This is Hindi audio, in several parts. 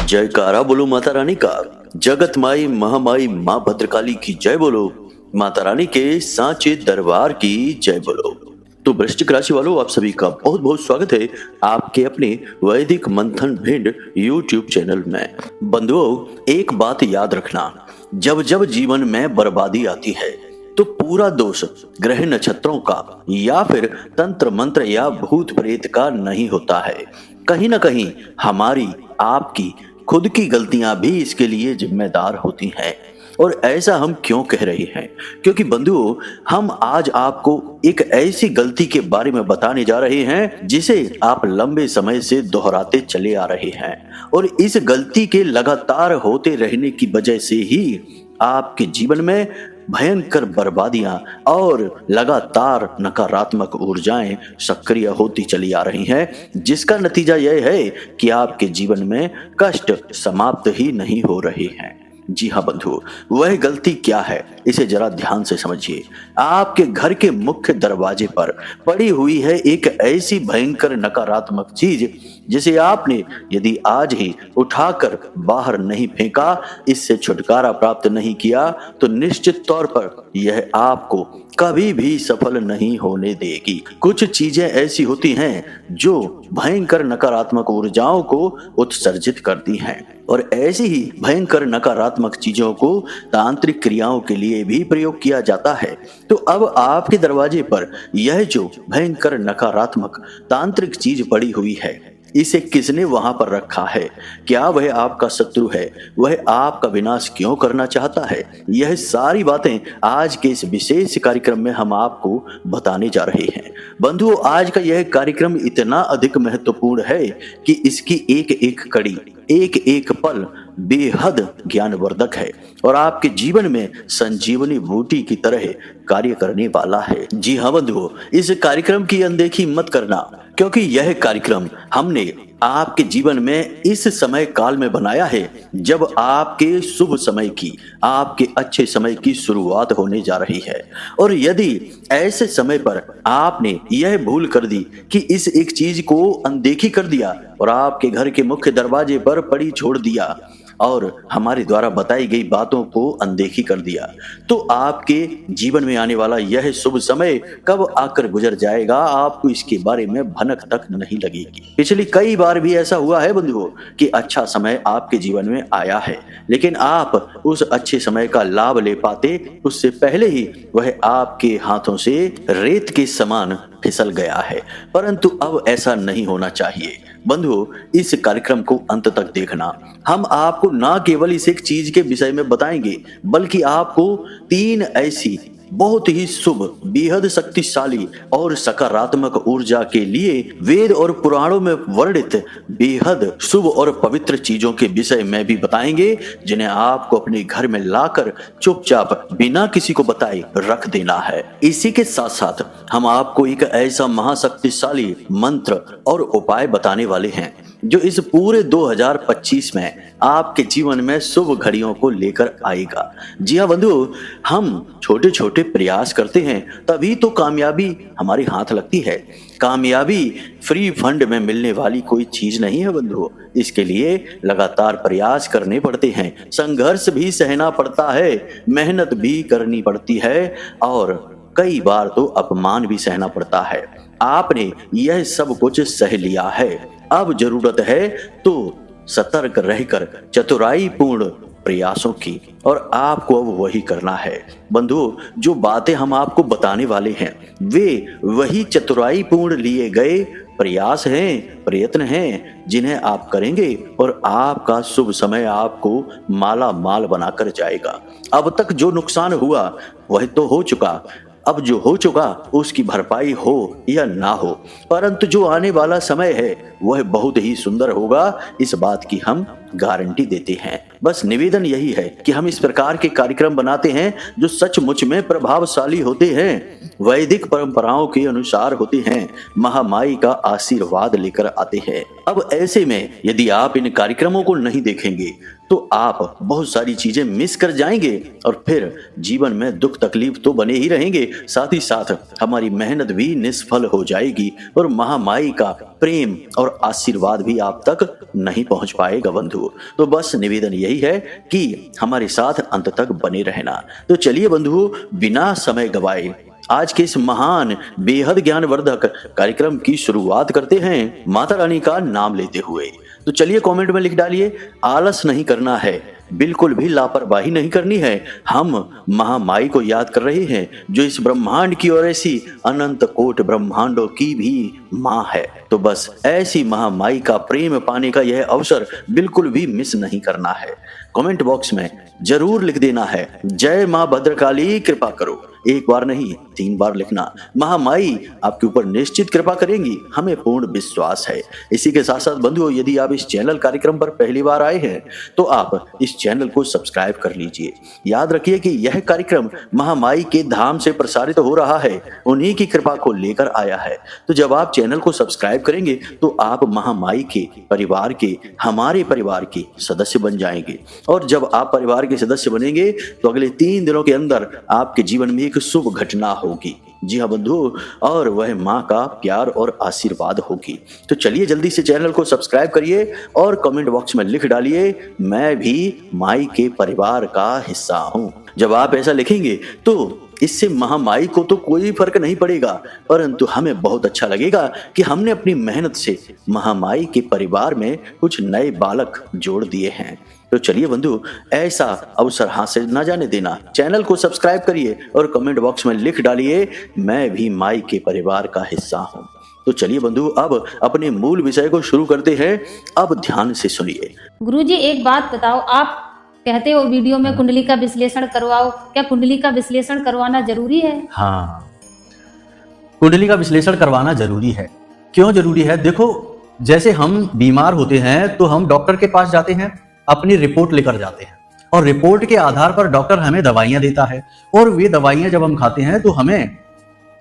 जयकारा बोलो माता रानी का। जगत माई महामाई माँ भद्रकाली की जय बोलो। माता रानी के सांचे दरबार की जय बोलो। तो वृश्चिक राशि वालों, आप सभी का बहुत बहुत स्वागत है आपके अपने वैदिक मंथन भिंड YouTube चैनल में। बंधुओं, एक बात याद रखना, जब जब जीवन में बर्बादी आती है तो पूरा दोष ग्रह नक्षत्रों का या फिर तंत्र मंत्र या भूत प्रेत का नहीं होता है। कहीं ना कहीं हमारी आपकी खुद की गलतियां भी इसके लिए जिम्मेदार होती हैं। और ऐसा हम क्यों कह रहे हैं? क्योंकि बंधुओं, हम आज आपको एक ऐसी गलती के बारे में बताने जा रहे हैं जिसे आप लंबे समय से दोहराते चले आ रहे हैं, और इस गलती के लगातार होते रहने की वजह से ही आपके जीवन में भयंकर बर्बादियां और लगातार नकारात्मक ऊर्जाएं सक्रिय होती चली आ रही हैं, जिसका नतीजा यह है कि आपके जीवन में कष्ट समाप्त ही नहीं हो रहे हैं। जी हाँ बंधु, वह गलती क्या है, इसे जरा ध्यान से समझिए। आपके घर के मुख्य दरवाजे पर पड़ी हुई है एक ऐसी भयंकर नकारात्मक चीज जिसे आपने यदि आज ही उठाकर बाहर नहीं फेंका, इससे छुटकारा प्राप्त नहीं किया, तो निश्चित तौर पर यह आपको कभी भी सफल नहीं होने देगी। कुछ चीजें ऐसी होती हैं जो भयंकर नकारात्मक ऊर्जाओं को उत्सर्जित करती हैं, और ऐसी ही भयंकर नकारात्मक चीजों को तांत्रिक क्रियाओं के लिए भी प्रयोग किया जाता है। तो अब आपके दरवाजे पर यह जो भयंकर नकारात्मक तांत्रिक चीज पड़ी हुई है, इसे किसने वहां पर रखा है? क्या वह आपका शत्रु है? वह आपका विनाश क्यों करना चाहता है? यह सारी बातें आज के इस विशेष कार्यक्रम में हम आपको बताने जा रहे हैं। बंधुओं, आज का यह कार्यक्रम इतना अधिक महत्वपूर्ण है कि इसकी एक एक कड़ी, एक एक पल बेहद ज्ञानवर्धक है और आपके जीवन में संजीवनी बूटी की तरह कार्य करने वाला है। जी हाँ बंधुओं, इस कार्यक्रम की अनदेखी मत करना, क्योंकि यह कार्यक्रम हमने आपके जीवन में इस समय काल में बनाया है जब आपके शुभ समय की, आपके अच्छे समय की शुरुआत होने जा रही है। और यदि ऐसे समय पर आपने यह भूल कर दी कि इस एक चीज को अनदेखी कर दिया और आपके घर के मुख्य दरवाजे पर पड़ी छोड़ दिया और हमारे द्वारा बताई गई बातों को अनदेखी कर दिया, तो आपके जीवन में आने वाला यह शुभ समय कब आकर गुजर जाएगा, आपको इसके बारे में भनक तक नहीं लगेगी। पिछली कई बार भी ऐसा हुआ है बंधुओं कि अच्छा समय आपके जीवन में आया है, लेकिन आप उस अच्छे समय का लाभ ले पाते उससे पहले ही वह आपके हाथों से रेत के समान फिसल गया है। परंतु अब ऐसा नहीं होना चाहिए। बंधुओं, इस कार्यक्रम को अंत तक देखना। हम आपको ना केवल इस एक चीज के विषय में बताएंगे, बल्कि आपको 3 ऐसी बहुत ही शुभ, बेहद शक्तिशाली और सकारात्मक ऊर्जा के लिए वेद और पुराणों में वर्णित बेहद शुभ और पवित्र चीजों के विषय में भी बताएंगे, जिन्हें आपको अपने घर में लाकर चुपचाप बिना किसी को बताए रख देना है। इसी के साथ साथ हम आपको एक ऐसा महाशक्तिशाली मंत्र और उपाय बताने वाले हैं जो इस पूरे 2025 में आपके जीवन में शुभ घड़ियों को लेकर आएगा। जी हाँ बंधुओं, हम छोटे छोटे प्रयास करते हैं तभी तो कामयाबी हमारे हाथ लगती है। कामयाबी फ्री फंड में मिलने वाली कोई चीज नहीं है बंधुओं। इसके लिए लगातार प्रयास करने पड़ते हैं, संघर्ष भी सहना पड़ता है, मेहनत भी करनी पड़ती है और कई बार तो अपमान भी सहना पड़ता है। आपने यह सब कुछ सह लिया है, अब जरूरत है तो सतर्क रहकर चतुराई पूर्ण प्रयासों की, और आपको अब वही करना है। बंधुओं, जो बातें हम आपको बताने वाले हैं वे वही चतुराई पूर्ण लिए गए प्रयास हैं, प्रयत्न हैं, जिन्हें आप करेंगे और आपका शुभ समय आपको माला माल बनाकर जाएगा। अब तक जो नुकसान हुआ वह तो हो चुका, अब जो हो चुका उसकी भरपाई हो या ना हो, परंतु जो आने वाला समय है वह बहुत ही सुंदर होगा, इस बात की हम गारंटी देते हैं। बस निवेदन यही है कि हम इस प्रकार के कार्यक्रम बनाते हैं जो सचमुच में प्रभावशाली होते हैं, वैदिक परंपराओं के अनुसार होते हैं, महामाई का आशीर्वाद लेकर आते हैं। अब ऐसे में यदि आप इन कार्यक्रमों को नहीं देखेंगे तो आप बहुत सारी चीजें मिस कर जाएंगे और फिर जीवन में दुख तकलीफ तो बने ही रहेंगे, साथ ही साथ हमारी मेहनत भी निष्फल हो जाएगी और महामाई का प्रेम और और आशीर्वाद भी आप तक नहीं पहुंच पाएगा बंधु। तो बस निवेदन यही है कि हमारे साथ अंत तक बने रहना। तो चलिए बंधु, बिना समय गवाए आज के इस महान बेहद ज्ञानवर्धक कार्यक्रम की शुरुआत करते हैं माता रानी का नाम लेते हुए। तो चलिए कमेंट में लिख डालिए, आलस नहीं करना है, बिल्कुल भी लापरवाही नहीं करनी है। हम महामाई को याद कर रहे हैं जो इस ब्रह्मांड की और ऐसी अनंत कोट ब्रह्मांडों की भी माँ है। तो बस ऐसी महामाई का प्रेम पाने का यह अवसर बिल्कुल भी मिस नहीं करना है। कमेंट बॉक्स में जरूर लिख देना है, जय माँ भद्रकाली कृपा करो। एक बार नहीं 3 बार लिखना। महामाई आपके ऊपर निश्चित कृपा करेंगी, हमें पूर्ण विश्वास है। इसी के साथ साथ बंधुओं, यदि आप इस चैनल कार्यक्रम पर पहली बार आए हैं तो आप इस चैनल को सब्सक्राइब कर लीजिए। याद रखिए कि यह कार्यक्रम महामाई के धाम से प्रसारित हो रहा है, उन्हीं की कृपा को लेकर आया है। तो जब आप चैनल को सब्सक्राइब करेंगे तो आप महामाई के परिवार के, हमारे परिवार के सदस्य बन जाएंगे। और जब आप परिवार के सदस्य बनेंगे तो अगले 3 दिनों के अंदर आपके जीवन में एक शुभ घटना होगी। जी हाँ बंधु, और वह माँ का प्यार और आशीर्वाद होगी। तो चलिए जल्दी से चैनल को सब्सक्राइब करिए और कमेंट बॉक्स में लिख डालिए, मैं भी माई के परिवार का हिस्सा हूँ। जब आप ऐसा लिखेंगे तो इससे महामाई को तो कोई फर्क नहीं पड़ेगा, परंतु हमें बहुत अच्छा लगेगा कि हमने अपनी मेहनत से महामाई के परिवार में कुछ नए बालक जोड़ दिए हैं। तो चलिए बंधु, ऐसा अवसर हाथ से ना जाने देना। चैनल को सब्सक्राइब करिए और कमेंट बॉक्स में लिख डालिए, मैं भी माई के परिवार का हिस्सा हूँ। तो चलिए बंधु, अब अपने मूल विषय को शुरू करते हैं। अब ध्यान से सुनिए। गुरुजी एक बात बताओ, आप कहते हो वीडियो में कुंडली का विश्लेषण करवाओ, क्या कुंडली का विश्लेषण करवाना जरूरी है? हाँ, कुंडली का विश्लेषण करवाना जरूरी है। क्यों जरूरी है? देखो, जैसे हम बीमार होते हैं तो हम डॉक्टर के पास जाते हैं, अपनी रिपोर्ट लेकर जाते हैं और रिपोर्ट के आधार पर डॉक्टर हमें दवाइयां देता है और वे दवाइयां जब हम खाते हैं तो हमें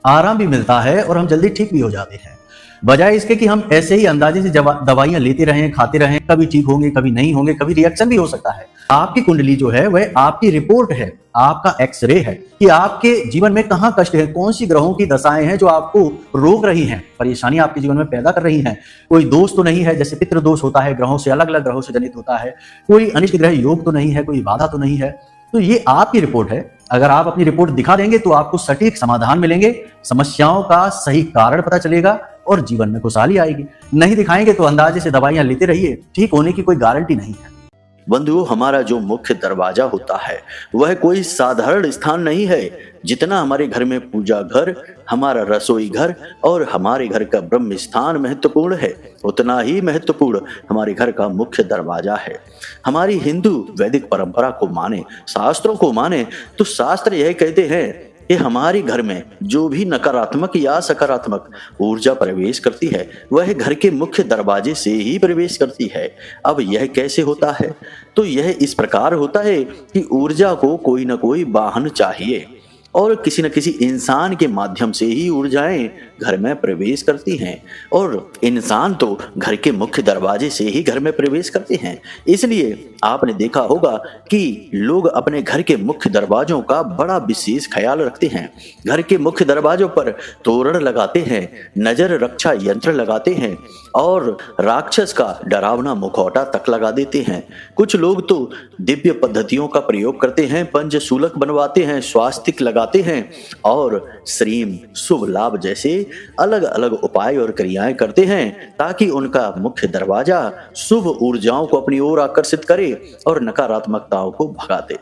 आराम भी मिलता है और हम जल्दी ठीक भी हो जाते हैं। बजाय इसके कि हम ऐसे ही अंदाजे से दवाइयां लेते रहें, खाते रहें, कभी ठीक होंगे, कभी नहीं होंगे, कभी रिएक्शन भी हो सकता है। आपकी कुंडली जो है वह आपकी रिपोर्ट है, आपका एक्सरे है कि आपके जीवन में कहाँ कष्ट है, कौन सी ग्रहों की दशाएं हैं जो आपको रोक रही हैं, परेशानी आपके जीवन में पैदा कर रही हैं। कोई दोष तो नहीं है, जैसे पितृ दोष होता है, ग्रहों से अलग अलग ग्रहों से जनित होता है। कोई अनिष्ट ग्रह योग तो नहीं है, कोई बाधा तो नहीं है। तो ये आपकी रिपोर्ट है। अगर आप अपनी रिपोर्ट दिखा देंगे तो आपको सटीक समाधान मिलेंगे, समस्याओं का सही कारण पता चलेगा और जीवन में खुशहाली आएगी। नहीं दिखाएंगे तो अंदाजे से दवाइयां लेते रहिए, ठीक होने की कोई गारंटी नहीं है। बंधुओं, हमारा जो मुख्य दरवाजा होता है वह कोई साधारण स्थान नहीं है। जितना हमारे घर में पूजा घर, हमारा रसोई घर और हमारे घर का ब्रह्म स्थान महत्वपूर्ण है, उतना ही महत्वपूर्ण हमारे घर का मुख्य दरवाजा है। हमारी हिंदू वैदिक परंपरा को माने, शास्त्रों को माने तो शास्त्र यह कहते हैं कि हमारे घर में जो भी नकारात्मक या सकारात्मक ऊर्जा प्रवेश करती है वह घर के मुख्य दरवाजे से ही प्रवेश करती है। अब यह कैसे होता है? तो यह इस प्रकार होता है कि ऊर्जा को कोई ना कोई वाहन चाहिए और किसी न किसी इंसान के माध्यम से ही ऊर्जाएं घर में प्रवेश करती हैं और इंसान तो घर के मुख्य दरवाजे से ही घर में प्रवेश करते हैं। इसलिए आपने देखा होगा कि लोग अपने घर के मुख्य दरवाजों का बड़ा विशेष ख्याल रखते हैं। घर के मुख्य दरवाजों पर तोरण लगाते हैं, नजर रक्षा यंत्र लगाते हैं और राक्षस का डरावना मुखौटा तक लगा देते हैं। कुछ लोग तो दिव्य पद्धतियों का प्रयोग करते हैं, पंचशूलक बनवाते हैं, स्वास्तिक लगाते हैं और श्रीम शुभ लाभ जैसे अलग अलग उपाय और क्रियाएं करते हैं ताकि उनका मुख्य दरवाजा शुभ ऊर्जाओं को अपनी ओर आकर्षित करे और नकारात्मकताओं को भगा दे।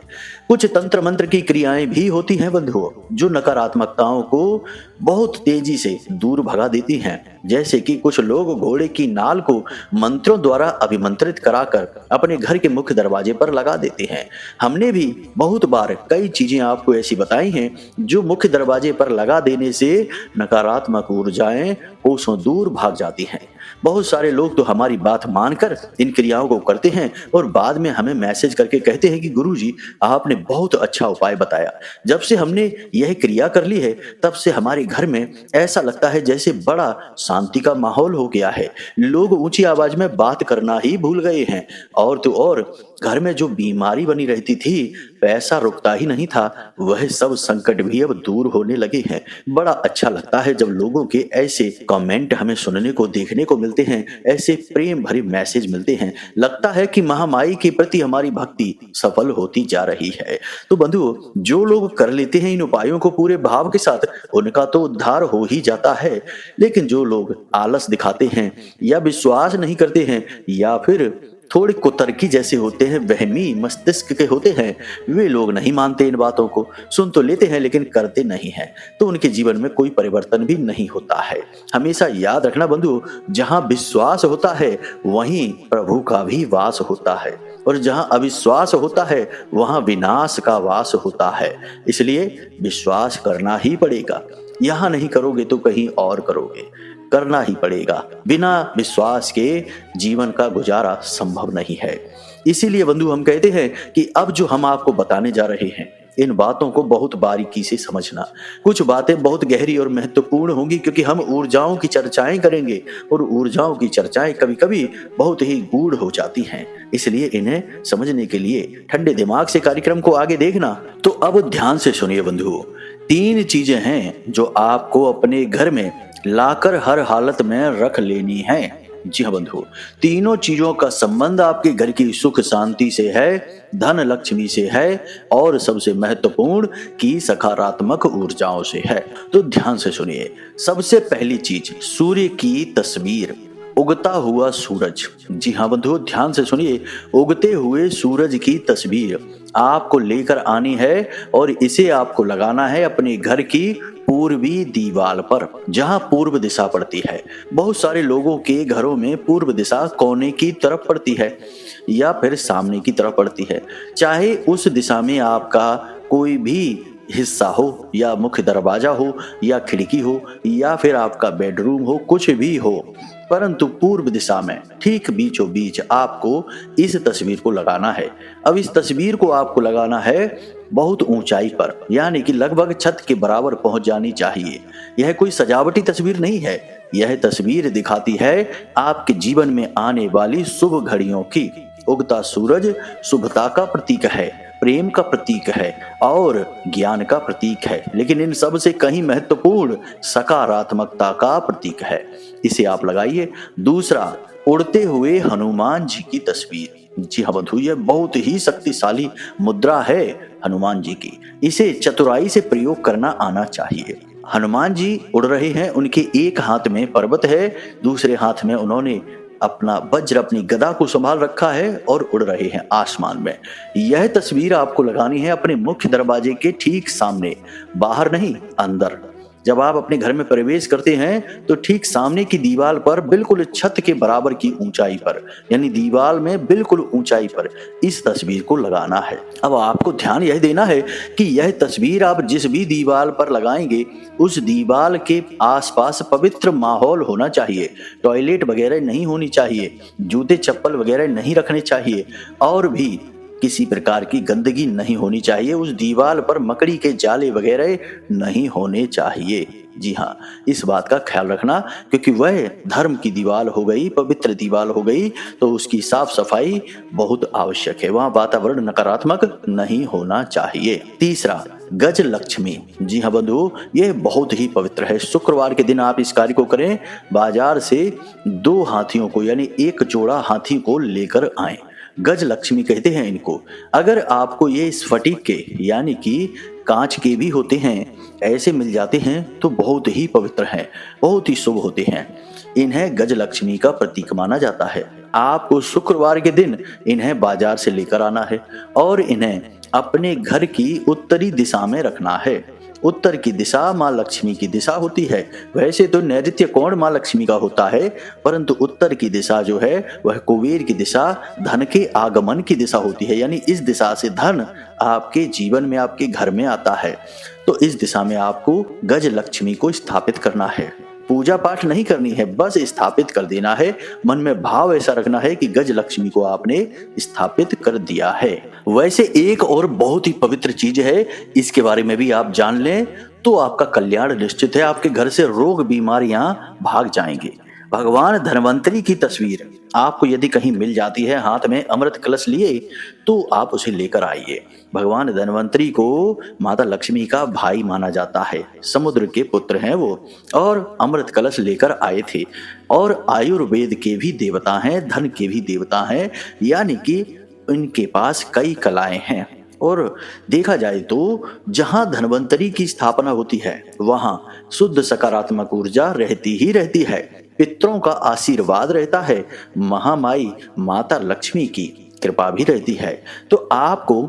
कुछ तंत्र मंत्र की क्रियाएं भी होती हैं बंधुओं जो नकारात्मकताओं को बहुत तेजी से दूर भगा देती हैं। जैसे कि कुछ लोग घोड़े की नाल को मंत्रों द्वारा अभिमंत्रित कराकर अपने घर के मुख्य दरवाजे पर लगा देते हैं। हमने भी बहुत बार कई चीजें आपको ऐसी बताई हैं जो मुख्य दरवाजे पर लगा देने से नकारात्मक ऊर्जाएं कोसों दूर भाग जाती हैं। बहुत सारे लोग तो हमारी बात मानकर इन क्रियाओं को करते हैं और बाद में हमें मैसेज करके कहते हैं कि गुरुजी आपने बहुत अच्छा उपाय बताया। जब से हमने यह क्रिया कर ली है तब से हमारे घर में ऐसा लगता है जैसे बड़ा शांति का माहौल हो गया है। लोग ऊंची आवाज में बात करना ही भूल गए हैं और तो और घर में जो बीमारी बनी रहती थी, पैसा रुकता ही नहीं था, वह सब संकट भी अब दूर होने लगे हैं। बड़ा अच्छा लगता है जब लोगों के ऐसे कमेंट हमें सुनने को देखने को मिलते मिलते हैं ऐसे प्रेम भरे मैसेज मिलते हैं, लगता है कि महामाई के प्रति हमारी भक्ति सफल होती जा रही है। तो बंधुओं, जो लोग कर लेते हैं इन उपायों को पूरे भाव के साथ, उनका तो उद्धार हो ही जाता है। लेकिन जो लोग आलस दिखाते हैं या विश्वास नहीं करते हैं या फिर थोड़े कुतर्की जैसे होते हैं, वहमी मस्तिष्क के होते हैं, वे लोग नहीं मानते इन बातों को, सुन तो लेते हैं लेकिन करते नहीं हैं, तो उनके जीवन में कोई परिवर्तन भी नहीं होता है। हमेशा याद रखना बंधुओं, जहां विश्वास होता है वहीं प्रभु का भी वास होता है, और जहां अविश्वास होता है वहां विनाश का वास होता है। इसलिए विश्वास करना ही पड़ेगा। यहां नहीं करोगे तो कहीं और करोगे, करना ही पड़ेगा। बिना विश्वास के जीवन का गुजारा संभव नहीं है। इसीलिए बंधु हम कहते हैं कि अब जो हम आपको बताने जा रहे हैं, इन बातों को बहुत बारीकी से समझना। कुछ बातें बहुत गहरी और महत्वपूर्ण होंगी, क्योंकि हम ऊर्जाओं की चर्चाएं करेंगे और ऊर्जाओं की चर्चाएं कभी कभी बहुत ही गूढ़ हो जाती हैं। इसलिए इन्हें समझने के लिए ठंडे दिमाग से कार्यक्रम को आगे देखना। तो अब ध्यान से सुनिए बंधुओं, 3 चीजें हैं जो आपको अपने घर में लाकर हर हालत में रख लेनी है। जी हाँ बंधु, तीनों चीजों का संबंध आपके घर की सुख शांति से है, धन लक्ष्मी से है, और सबसे महत्वपूर्ण की सकारात्मक ऊर्जाओं से है। तो ध्यान से सुनिए। सबसे पहली चीज, सूर्य की तस्वीर, उगता हुआ सूरज। जी हाँ बंधु, ध्यान से सुनिए। उगते हुए सूरज की तस्वीर आपको लेकर आनी है और इसे आपको लगाना है अपने घर की पूर्वी दीवार पर, जहां पूर्व दिशा पड़ती है। बहुत सारे लोगों के घरों में पूर्व दिशा कोने की तरफ पड़ती है या फिर सामने की तरफ पड़ती है। चाहे उस दिशा में आपका कोई भी हिस्सा हो, या मुख्य दरवाजा हो, या खिड़की हो, या फिर आपका बेडरूम हो, कुछ भी हो, परंतु पूर्व दिशा में ठीक बीचों बीच आपको इस तस्वीर को लगाना है। अब इस तस्वीर को आपको लगाना है बहुत ऊंचाई पर, यानी कि लगभग छत के बराबर पहुंच जानी चाहिए। यह कोई सजावटी तस्वीर नहीं है, यह तस्वीर दिखाती है आपके जीवन में आने वाली शुभ घड़ियों की। उगता सूरज शुभता का प्रतीक है, प्रेम का प्रतीक है और ज्ञान का प्रतीक है, लेकिन इन सब से कहीं महत्वपूर्ण सकारात्मकता का प्रतीक है। इसे आप लगाइए। दूसरा, उड़ते हुए हनुमान जी की तस्वीर। जी हाँ बंधु, यह बहुत ही शक्तिशाली मुद्रा है हनुमान जी की। इसे चतुराई से प्रयोग करना आना चाहिए। हनुमान जी उड़ रहे हैं, उनके एक हाथ में पर्वत है, दूसरे हाथ में उन्होंने अपना वज्र, अपनी गदा को संभाल रखा है और उड़ रहे हैं आसमान में। यह तस्वीर आपको लगानी है अपने मुख्य दरवाजे के ठीक सामने, बाहर नहीं, अंदर। जब आप अपने घर में प्रवेश करते हैं तो ठीक सामने की दीवार पर, बिल्कुल छत के बराबर की ऊंचाई पर, यानी दीवार में बिल्कुल ऊंचाई पर इस तस्वीर को लगाना है। अब आपको ध्यान यह देना है कि यह तस्वीर आप जिस भी दीवार पर लगाएंगे उस दीवार के आसपास पवित्र माहौल होना चाहिए। टॉयलेट वगैरह नहीं होनी चाहिए, जूते चप्पल वगैरह नहीं रखने चाहिए, और भी किसी प्रकार की गंदगी नहीं होनी चाहिए। उस दीवार पर मकड़ी के जाले वगैरह नहीं होने चाहिए। जी हाँ, इस बात का ख्याल रखना, क्योंकि वह धर्म की दीवार हो गई, पवित्र दीवार हो गई, तो उसकी साफ सफाई बहुत आवश्यक है। वहाँ वातावरण नकारात्मक नहीं होना चाहिए। तीसरा, गज लक्ष्मी। जी हाँ बंधु, यह बहुत ही पवित्र है। शुक्रवार के दिन आप इस कार्य को करें। बाजार से 2 हाथियों को, यानी एक जोड़ा हाथी को लेकर आएं। गज लक्ष्मी कहते हैं इनको। अगर आपको ये स्फटिक के, यानी कि कांच के भी होते हैं, ऐसे मिल जाते हैं तो बहुत ही पवित्र हैं, बहुत ही शुभ होते हैं। इन्हें गज लक्ष्मी का प्रतीक माना जाता है। आपको शुक्रवार के दिन इन्हें बाजार से लेकर आना है और इन्हें अपने घर की उत्तरी दिशा में रखना है। उत्तर की दिशा माँ लक्ष्मी की दिशा होती है। वैसे तो नैऋत्य कोण माँ लक्ष्मी का होता है, परंतु उत्तर की दिशा जो है वह कुबेर की दिशा, धन के आगमन की दिशा होती है। यानी इस दिशा से धन आपके जीवन में, आपके घर में आता है। तो इस दिशा में आपको गज लक्ष्मी को स्थापित करना है। पूजा पाठ नहीं करनी है, बस स्थापित कर देना है। मन में भाव ऐसा रखना है कि गज लक्ष्मी को आपने स्थापित कर दिया है। वैसे एक और बहुत ही पवित्र चीज है, इसके बारे में भी आप जान लें तो आपका कल्याण निश्चित है। आपके घर से रोग बीमारियां भाग जाएंगे। भगवान धन्वंतरी की तस्वीर आपको यदि कहीं मिल जाती है हाथ में अमृत कलश लिए, तो आप उसे लेकर आइए। भगवान धन्वंतरी को माता लक्ष्मी का भाई माना जाता है, समुद्र के पुत्र हैं वो, और अमृत कलश लेकर आए थे। और आयुर्वेद के भी देवता हैं, धन के भी देवता हैं, यानी कि इनके पास कई कलाएं हैं। और देखा जाए तो जहां धन्वंतरी की स्थापना होती है वहां शुद्ध सकारात्मक ऊर्जा रहती ही रहती है, पितरों का आशीर्वाद रहता है, महामाई माता लक्ष्मी की कृपा भी रहती है। तो आपको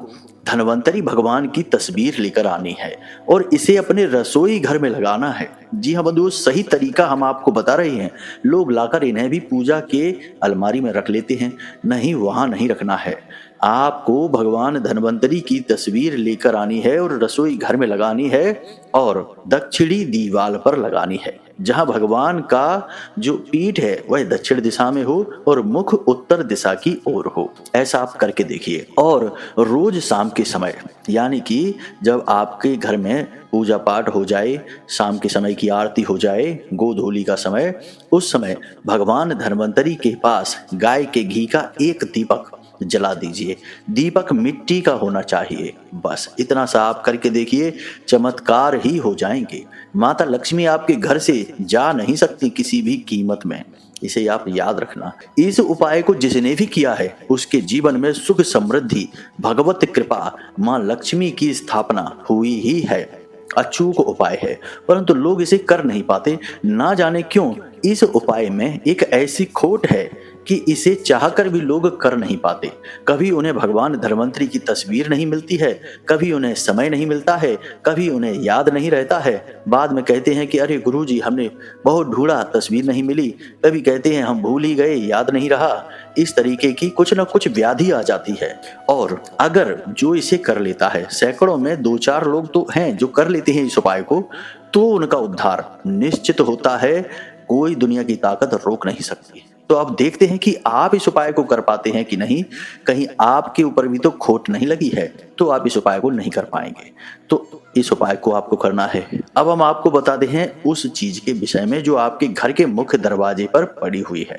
धन्वंतरी भगवान की तस्वीर लेकर आनी है और इसे अपने रसोई घर में लगाना है। जी हाँ बंधुओं, सही तरीका हम आपको बता रहे हैं। लोग लाकर इन्हें भी पूजा के अलमारी में रख लेते हैं, नहीं, वहां नहीं रखना है। आपको भगवान धन्वंतरी की तस्वीर लेकर आनी है और रसोई घर में लगानी है और दक्षिणी दीवार पर लगानी है, जहां भगवान का जो पीठ है वह दक्षिण दिशा में हो और मुख उत्तर दिशा की ओर हो। ऐसा आप करके देखिए। और रोज शाम के समय, यानी कि जब आपके घर में पूजा पाठ हो जाए, शाम के समय की आरती हो जाए, गोधूली का समय, उस समय भगवान धन्वंतरी के पास गाय के घी का एक दीपक जला दीजिए। दीपक मिट्टी का होना चाहिए। बस इतना सा आप करके देखिए, चमत्कार ही हो जाएंगे। माता लक्ष्मी आपके घर से जा नहीं सकती किसी भी कीमत में, इसे आप याद रखना। इस उपाय को जिसने भी किया है उसके जीवन में सुख समृद्धि, भगवत कृपा, मां लक्ष्मी की स्थापना हुई ही है। अचूक उपाय है, परंतु लोग इसे कर नहीं पाते, ना जाने क्यों। इस उपाय में एक ऐसी खोट है कि इसे चाहकर भी लोग कर नहीं पाते। कभी उन्हें भगवान धन्वंतरी की तस्वीर नहीं मिलती है, कभी उन्हें समय नहीं मिलता है, कभी उन्हें याद नहीं रहता है। बाद में कहते हैं कि अरे गुरुजी, हमने बहुत ढूंढा, तस्वीर नहीं मिली। कभी कहते हैं हम भूल ही गए, याद नहीं रहा। इस तरीके की कुछ न कुछ व्याधि आ जाती है। और अगर जो इसे कर लेता है, सैकड़ों में 2-4 लोग तो हैं जो कर लेते हैं इस उपाय को, तो उनका उद्धार निश्चित होता है। कोई दुनिया की ताकत रोक नहीं सकती। तो अब देखते हैं कि आप इस उपाय को कर पाते हैं कि नहीं। कहीं आपके ऊपर भी तो खोट नहीं लगी है, तो आप इस उपाय को नहीं कर पाएंगे। तो इस उपाय को आपको करना है। अब हम आपको बताते हैं उस चीज के विषय में जो आपके घर के मुख्य दरवाजे पर पड़ी हुई है।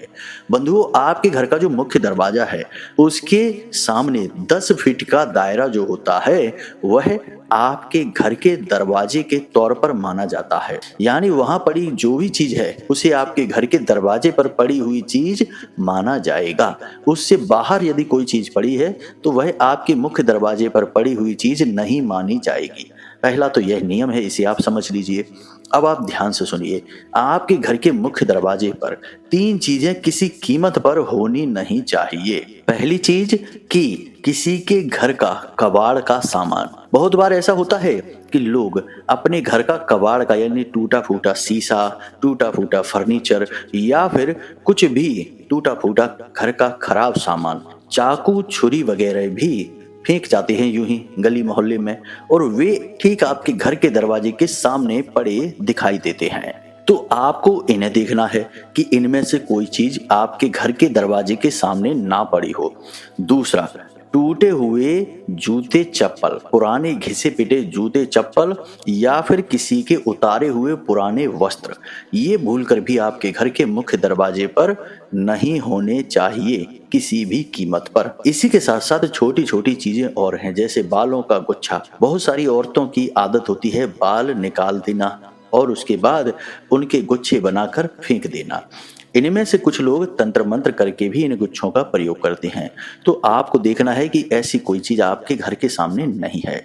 बंधुओं, आपके घर का जो मुख्य दरवाजा है उसके सामने 10 फीट का दायरा जो होता है वह आपके घर के दरवाजे के तौर पर माना जाता है। यानी वहां पड़ी जो भी चीज है उसे आपके घर के दरवाजे पर पड़ी हुई चीज माना जाएगा। उससे बाहर यदि कोई चीज पड़ी है तो वह आपके मुख्य दरवाजे पर पड़ी हुई चीज नहीं मानी जाएगी। पहला तो यह नियम है, इसे आप समझ लीजिए। अब आप ध्यान से सुनिए। आपके घर के मुख्य दरवाजे पर 3 चीजें किसी कीमत पर होनी नहीं चाहिए। पहली चीज कि किसी के घर का कबाड़ का सामान। बहुत बार ऐसा होता है कि लोग अपने घर का कबाड़ का, यानी टूटा फूटा शीशा, टूटा फूटा फर्नीचर या फिर कुछ भी टूटा फूटा घर का खराब सामान, चाकू छुरी वगैरह भी फेंक जाते हैं यूं ही गली मोहल्ले में, और वे ठीक आपके घर के दरवाजे के सामने पड़े दिखाई देते हैं। तो आपको इन्हें देखना है कि इनमें से कोई चीज आपके घर के दरवाजे के सामने ना पड़ी हो। दूसरा, टूटे हुए जूते चप्पल, पुराने घिसे पिटे जूते चप्पल या फिर किसी के उतारे हुए पुराने वस्त्र, ये भूलकर भी आपके घर के मुख्य दरवाजे पर नहीं होने चाहिए किसी भी कीमत पर। इसी के साथ साथ छोटी छोटी चीजें और हैं, जैसे बालों का गुच्छा। बहुत सारी औरतों की आदत होती है बाल निकाल देना और उसके बाद उनके गुच्छे बनाकर फेंक देना। इनमें से कुछ लोग तंत्र मंत्र करके भी इन गुच्छों का प्रयोग करते हैं। तो आपको देखना है कि ऐसी कोई चीज आपके घर के सामने नहीं है।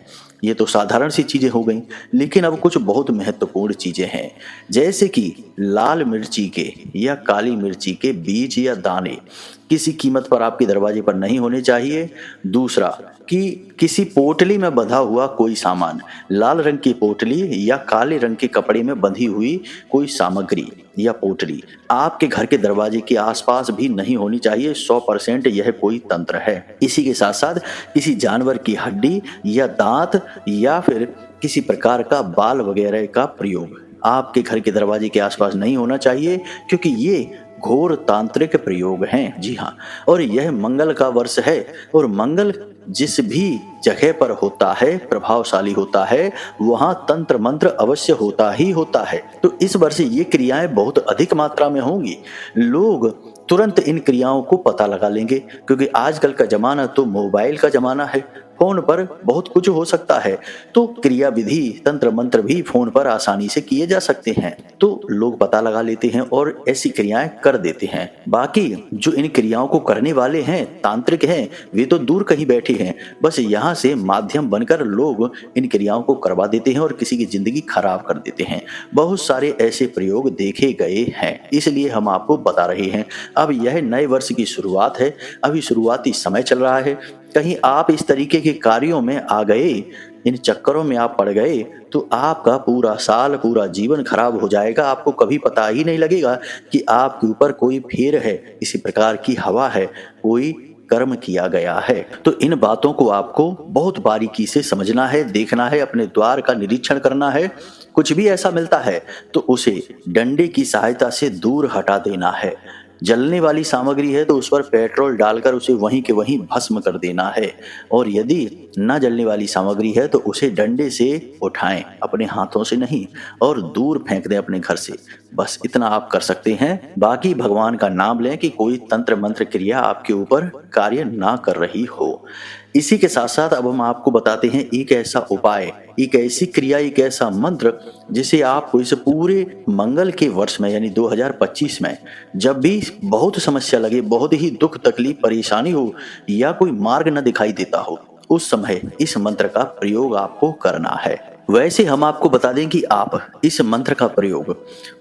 ये तो साधारण सी चीजें हो गई, लेकिन अब कुछ बहुत महत्वपूर्ण चीजें हैं, जैसे कि लाल मिर्ची के या काली मिर्ची के बीज या दाने किसी कीमत पर आपके दरवाजे पर नहीं होने चाहिए। दूसरा कि किसी पोटली में बंधा हुआ कोई सामान, लाल रंग की पोटली या काले रंग के कपड़े में बंधी हुई कोई सामग्री या पोटली आपके घर के दरवाजे के आसपास भी नहीं होनी चाहिए। 100% यह कोई तंत्र है। इसी के साथ साथ किसी जानवर की हड्डी या दांत या फिर किसी प्रकार का बाल वगैरह का प्रयोग आपके घर के दरवाजे के आसपास नहीं होना चाहिए, क्योंकि ये घोर तांत्रिक प्रयोग हैं। जी हाँ, और यह मंगल का वर्ष है और मंगल जिस भी जगह पर होता है, प्रभावशाली होता है, वहां तंत्र मंत्र अवश्य होता ही होता है। तो इस वर्ष ये क्रियाएं बहुत अधिक मात्रा में होंगी। लोग तुरंत इन क्रियाओं को पता लगा लेंगे, क्योंकि आजकल का जमाना तो मोबाइल का जमाना है। फोन पर बहुत कुछ हो सकता है, तो क्रिया विधि तंत्र मंत्र भी फोन पर आसानी से किए जा सकते हैं। तो लोग पता लगा लेते हैं और ऐसी क्रियाएं कर देते हैं। बाकी जो इन क्रियाओं को करने वाले हैं, तांत्रिक हैं, वे तो दूर कहीं बैठे हैं। बस यहाँ से माध्यम बनकर लोग इन क्रियाओं को करवा देते हैं और किसी की जिंदगी खराब कर देते हैं। बहुत सारे ऐसे प्रयोग देखे गए हैं, इसलिए हम आपको बता रहे हैं। अब यह नए वर्ष की शुरुआत है, अभी शुरुआती समय चल रहा है। कहीं आप इस तरीके के कार्यों में आ गए, इन चक्करों में आप पड़ गए, तो आपका पूरा साल, पूरा जीवन खराब हो जाएगा। आपको कभी पता ही नहीं लगेगा कि आपके ऊपर कोई फेर है, इसी प्रकार की हवा है, कोई कर्म किया गया है। तो इन बातों को आपको बहुत बारीकी से समझना है, देखना है, अपने द्वार का निरीक्षण करना है। कुछ भी ऐसा मिलता है तो उसे डंडे की सहायता से दूर हटा देना है। जलने वाली सामग्री है तो उस पर पेट्रोल डालकर उसे वहीं के वहीं भस्म कर देना है। और यदि न जलने वाली सामग्री है तो उसे डंडे से उठाएं, अपने हाथों से नहीं, और दूर फेंक दें अपने घर से। बस इतना आप कर सकते हैं। बाकी भगवान का नाम लें कि कोई तंत्र मंत्र क्रिया आपके ऊपर कार्य ना कर रही हो। इसी के साथ साथ अब हम आपको बताते हैं एक ऐसा उपाय, एक ऐसी क्रिया, एक ऐसा मंत्र जिसे आपको इस पूरे मंगल के वर्ष में यानी 2025 में जब भी बहुत समस्या लगे, बहुत ही दुख तकलीफ परेशानी हो या कोई मार्ग न दिखाई देता हो, उस समय इस मंत्र का प्रयोग आपको करना है। वैसे हम आपको बता दें कि आप इस मंत्र का प्रयोग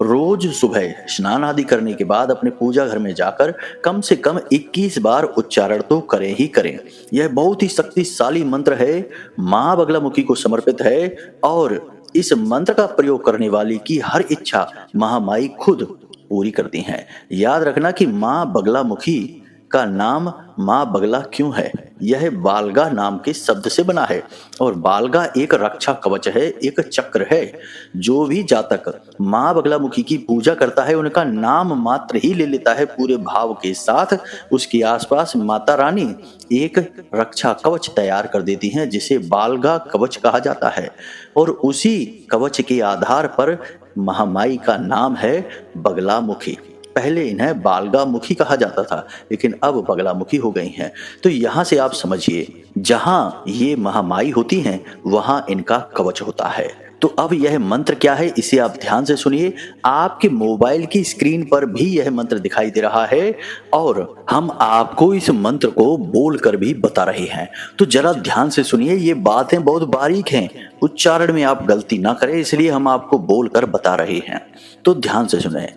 रोज सुबह स्नान आदि करने के बाद अपने पूजा घर में जाकर कम से कम 21 बार उच्चारण तो करें ही करें। यह बहुत ही शक्तिशाली मंत्र है, माँ बगलामुखी को समर्पित है और इस मंत्र का प्रयोग करने वाले की हर इच्छा महामाई खुद पूरी करती हैं। याद रखना कि माँ बगलामुखी का नाम माँ बगला क्यों है? यह बालगा नाम के शब्द से बना है और बालगा एक रक्षा कवच है, एक चक्र है। जो भी जातक माँ बगलामुखी की पूजा करता है उनका नाम मात्र ही ले लेता है पूरे भाव के साथ, उसके आसपास माता रानी एक रक्षा कवच तैयार कर देती हैं जिसे बालगा कवच कहा जाता है। और उसी कवच के आधार पर महामाई का नाम है बगलामुखी। पहले इन्हें बालगामुखी कहा जाता था, लेकिन अब बगलामुखी हो गई हैं। तो यहाँ से आप समझिए, जहाँ ये महामाई होती हैं वहाँ इनका कवच होता है। तो अब यह मंत्र क्या है, इसे आप ध्यान से सुनिए। आपके मोबाइल की स्क्रीन पर भी यह मंत्र दिखाई दे रहा है और हम आपको इस मंत्र को बोलकर भी बता रहे हैं। तो जरा ध्यान से सुनिए, ये बातें बहुत बारीक हैं, उच्चारण में आप गलती ना करें, इसलिए हम आपको बोलकर बता रहे हैं। तो ध्यान से सुने।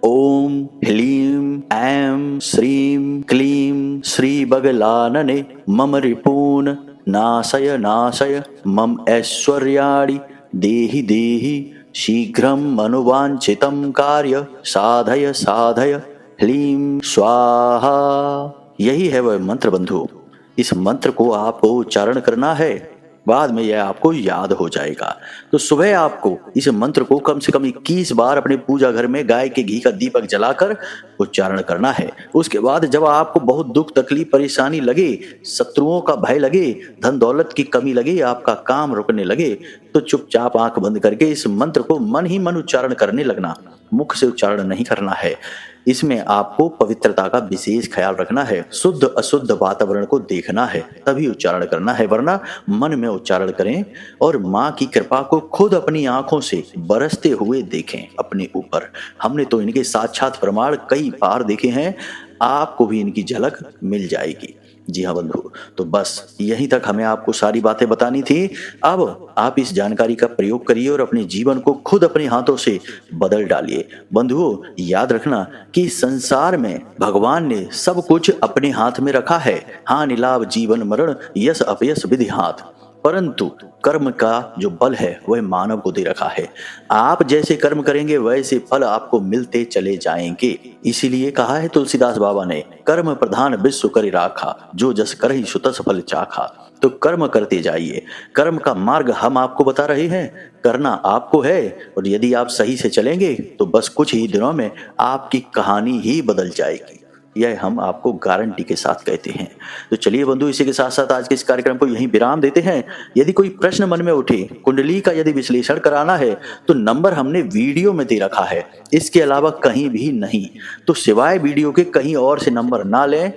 ओम ह्लीं ऐं श्रीं क्लीं श्री बगलानने मम रिपून् नाशय नाशय मम ऐश्वर्याणि देहि देहि शीघ्रं मनुवांछितं कार्य साधय साधय ह्लीं स्वाहा। यही है वह मंत्र बंधु। इस मंत्र को आपको उच्चारण करना है, बाद में यह आपको याद हो जाएगा। तो सुबह आपको इस मंत्र को कम से कम 21 बार अपने पूजा घर में गाय के घी का दीपक जलाकर उच्चारण करना है। उसके बाद जब आपको बहुत दुख तकलीफ परेशानी लगे, शत्रुओं का भय लगे, धन दौलत की कमी लगे, आपका काम रुकने लगे, तो चुपचाप आंख बंद करके इस मंत्र को मन ही मन उच्चारण करने लगना, मुख से उच्चारण नहीं करना है। इसमें आपको पवित्रता का विशेष ख्याल रखना है, शुद्ध अशुद्ध वातावरण को देखना है, तभी उच्चारण करना है, वरना मन में उच्चारण करें और माँ की कृपा को खुद अपनी आंखों से बरसते हुए देखें अपने ऊपर। हमने तो इनके साक्षात प्रमाण कई बार देखे हैं, आपको भी इनकी झलक मिल जाएगी। जी हाँ बंधु, तो बस यहीं तक हमें आपको सारी बातें बतानी थी। अब आप इस जानकारी का प्रयोग करिए और अपने जीवन को खुद अपने हाथों से बदल डालिए। बंधुओं, याद रखना कि संसार में भगवान ने सब कुछ अपने हाथ में रखा है। हानि लाभ जीवन मरण यश अपयश विधि हाथ। परंतु कर्म का जो बल है वह मानव को दे रखा है। आप जैसे कर्म करेंगे वैसे फल आपको मिलते चले जाएंगे। इसीलिए कहा है तुलसीदास बाबा ने, कर्म प्रधान विश्व करि राखा, जो जस करहि सो तस फल चाखा। तो कर्म करते जाइए। कर्म का मार्ग हम आपको बता रहे हैं, करना आपको है। और यदि आप सही से चलेंगे तो बस कुछ ही दिनों में आपकी कहानी ही बदल जाएगी। यह हम आपको गारंटी के साथ कहते हैं। तो चलिए बंधु, इसी के साथ साथ आज के इस कार्यक्रम को यहीं विराम देते हैं। यदि कोई प्रश्न मन में उठे, कुंडली का यदि विश्लेषण कराना है तो नंबर हमने वीडियो में दे रखा है, इसके अलावा कहीं भी नहीं। तो सिवाय वीडियो के कहीं और से नंबर ना लें,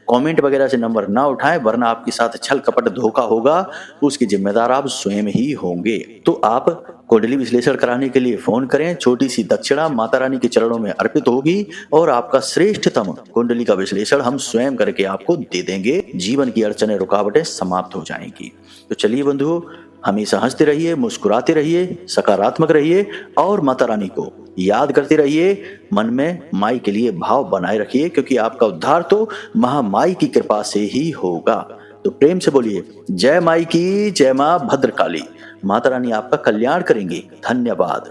कमेंट वगैरह से नंबर ना उठाएं, वरना आपके साथ छल कपट धोखा होगा, उसकी जिम्मेदार आप स्वयं ही होंगे। तो आप कुंडली विश्लेषण कराने के लिए फोन करें। छोटी सी दक्षिणा माता रानी के चरणों में अर्पित होगी और आपका श्रेष्ठतम कुंडली का विश्लेषण हम स्वयं करके आपको दे देंगे। जीवन की अड़चनें, रुकावटें समाप्त हो जाएंगी। तो चलिए बंधुओं, हमेशा हंसते रहिए, मुस्कुराते रहिए, सकारात्मक रहिए और माता रानी को याद करते रहिए। मन में माई के लिए भाव बनाए रखिए, क्योंकि आपका उद्धार तो महामाई की कृपा से ही होगा। तो प्रेम से बोलिए, जय माई की, जय मां भद्रकाली। माता रानी आपका कल्याण करेंगी। धन्यवाद।